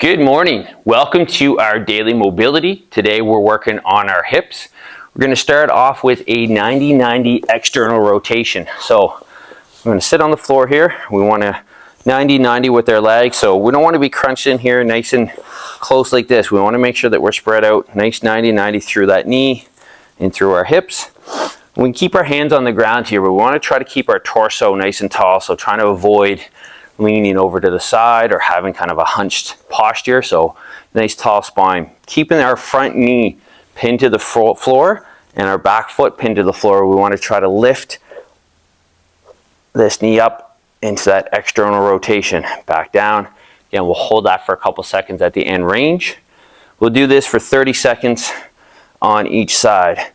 Good morning. Welcome to our daily mobility. Today we're working on our hips. We're going to start off with a 90-90 external rotation. So I'm going to sit on the floor here. We want to 90-90 with our legs. So we don't want to be crunched in here nice and close like this. We want to make sure that we're spread out nice 90-90 through that knee and through our hips. We can keep our hands on the ground here, but we want to try to keep our torso nice and tall. So trying to avoid leaning over to the side or having kind of a hunched posture. So nice tall spine. Keeping our front knee pinned to the floor and our back foot pinned to the floor. We want to try to lift this knee up into that external rotation. Back down. Again, we'll hold that for a couple seconds at the end range. We'll do this for 30 seconds on each side.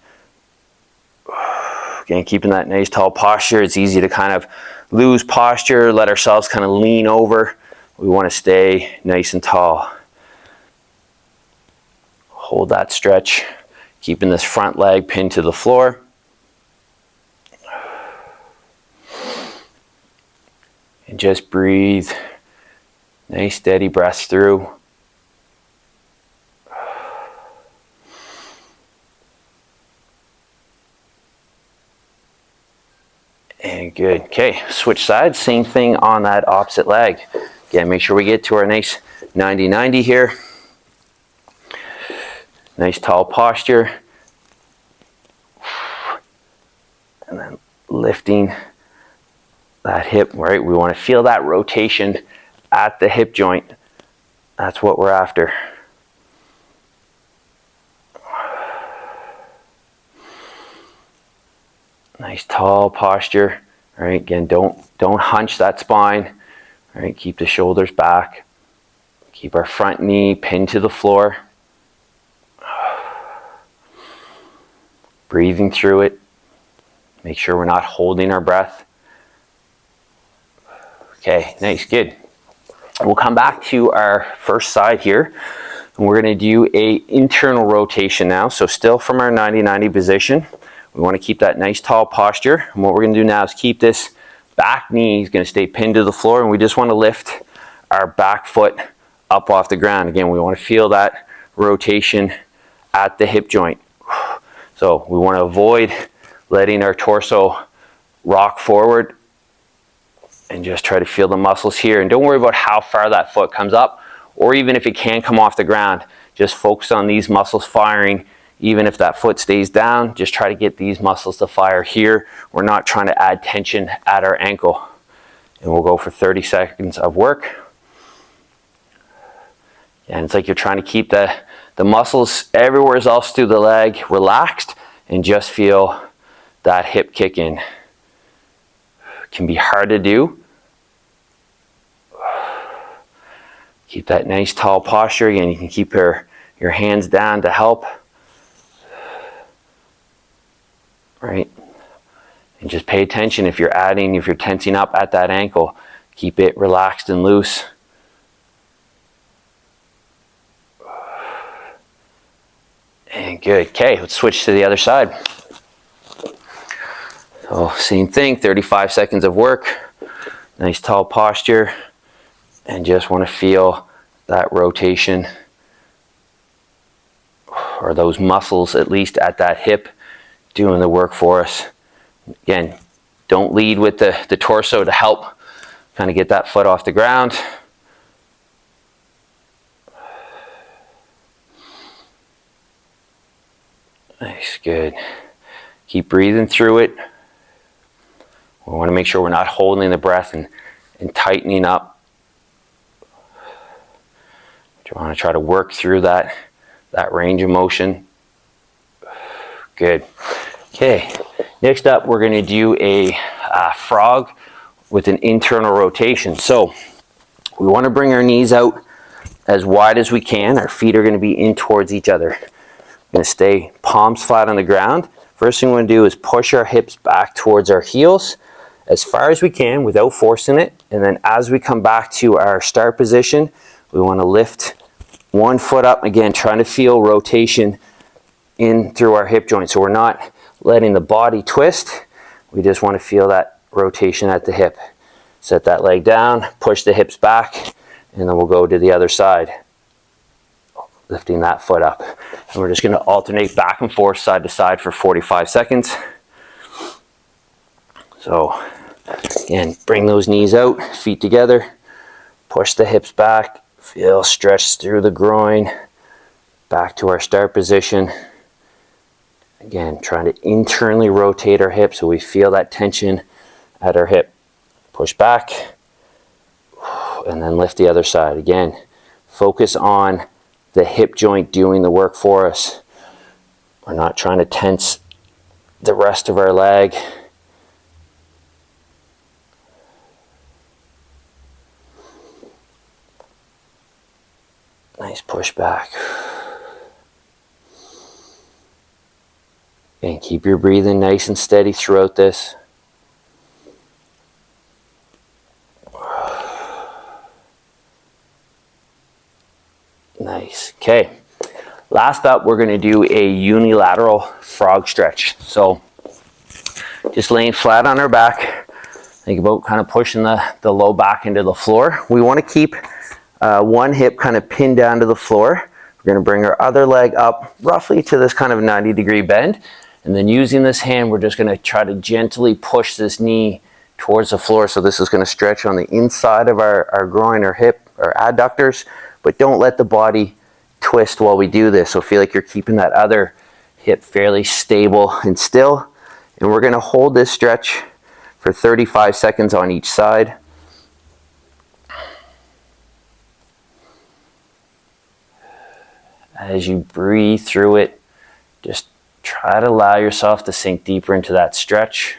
Again, keeping that nice tall posture. It's easy to kind of lose posture, let ourselves kind of lean over. We want to stay nice and tall. Hold that stretch, keeping this front leg pinned to the floor. And just breathe. Nice steady breaths through. And good. Okay, switch sides. Same thing on that opposite leg. Again, make sure we get to our nice 90-90 here. Nice tall posture. And then lifting that hip, right? We want to feel that rotation at the hip joint. That's what we're after. Nice tall posture. All right, again, don't hunch that spine. All right, keep the shoulders back. Keep our front knee pinned to the floor. Breathing through it. Make sure we're not holding our breath. Okay, nice, good. We'll come back to our first side here. And we're going to do an internal rotation now. So still from our 90-90 position. We want to keep that nice tall posture. And what we're going to do now is keep this back knee is going to stay pinned to the floor, and we just want to lift our back foot up off the ground. Again, we want to feel that rotation at the hip joint. So we want to avoid letting our torso rock forward and just try to feel the muscles here. And don't worry about how far that foot comes up, or even if it can come off the ground. Just focus on these muscles firing. Even if that foot stays down, just try to get these muscles to fire here. We're not trying to add tension at our ankle. And we'll go for 30 seconds of work. And it's like you're trying to keep the muscles everywhere else through the leg relaxed and just feel that hip kick in. It can be hard to do. Keep that nice tall posture. Again, you can keep your hands down to help. Right, and just pay attention if you're tensing up at that ankle, keep it relaxed and loose. And good. Okay, let's switch to the other side. So same thing, 35 seconds of work, nice tall posture, and just want to feel that rotation, or those muscles at least at that hip, doing the work for us. Again, don't lead with the torso to help kind of get that foot off the ground. Nice, good. Keep breathing through it. We want to make sure we're not holding the breath and tightening up. You want to try to work through that range of motion. Good. Okay, next up we're going to do a frog with an internal rotation. So we want to bring our knees out as wide as we can. Our feet are going to be in towards each other. We're going to stay palms flat on the ground. First thing we're going to do is push our hips back towards our heels as far as we can without forcing it. And then as we come back to our start position, we want to lift one foot up. Again, trying to feel rotation in through our hip joint. So we're not letting the body twist. We just want to feel that rotation at the hip. Set that leg down, push the hips back, and then we'll go to the other side. lifting that foot up. And we're just going to alternate back and forth, side to side for 45 seconds. So again, bring those knees out, feet together, push the hips back, feel stretch through the groin, back to our start position. Again, trying to internally rotate our hips so we feel that tension at our hip. Push back, and then lift the other side. Again, focus on the hip joint doing the work for us. We're not trying to tense the rest of our leg. Nice push back. And keep your breathing nice and steady throughout this. Nice. Okay. Last up, we're going to do a unilateral frog stretch. So just laying flat on our back. Think about kind of pushing the low back into the floor. We want to keep one hip kind of pinned down to the floor. We're going to bring our other leg up roughly to this kind of 90-degree bend. And then using this hand, we're just going to try to gently push this knee towards the floor. So this is going to stretch on the inside of our groin or hip or adductors. But don't let the body twist while we do this. So feel like you're keeping that other hip fairly stable and still. And we're going to hold this stretch for 35 seconds on each side. As you breathe through it, just try to allow yourself to sink deeper into that stretch.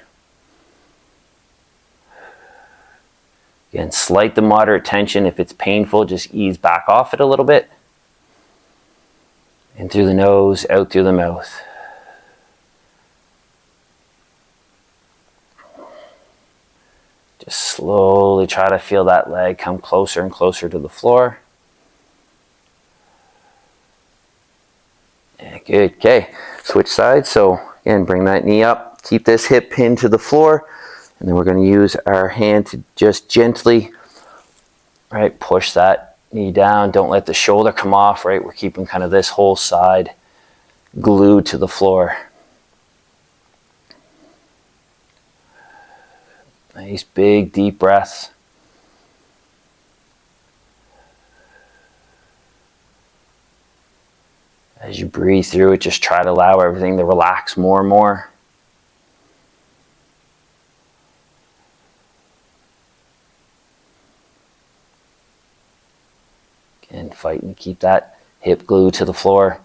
Again, slight to moderate tension. If it's painful, just ease back off it a little bit. In through the nose, out through the mouth. Just slowly try to feel that leg come closer and closer to the floor. Yeah, good. Okay, switch sides. So again, bring that knee up. Keep this hip pinned to the floor. And then we're going to use our hand to just gently, right, push that knee down. Don't let the shoulder come off, right? We're keeping kind of this whole side glued to the floor. Nice big deep breaths. As you breathe through it, just try to allow everything to relax more and more. And fighting to keep that hip glued to the floor.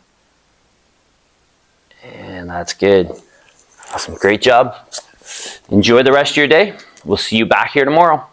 And that's good. Awesome. Great job. Enjoy the rest of your day. We'll see you back here tomorrow.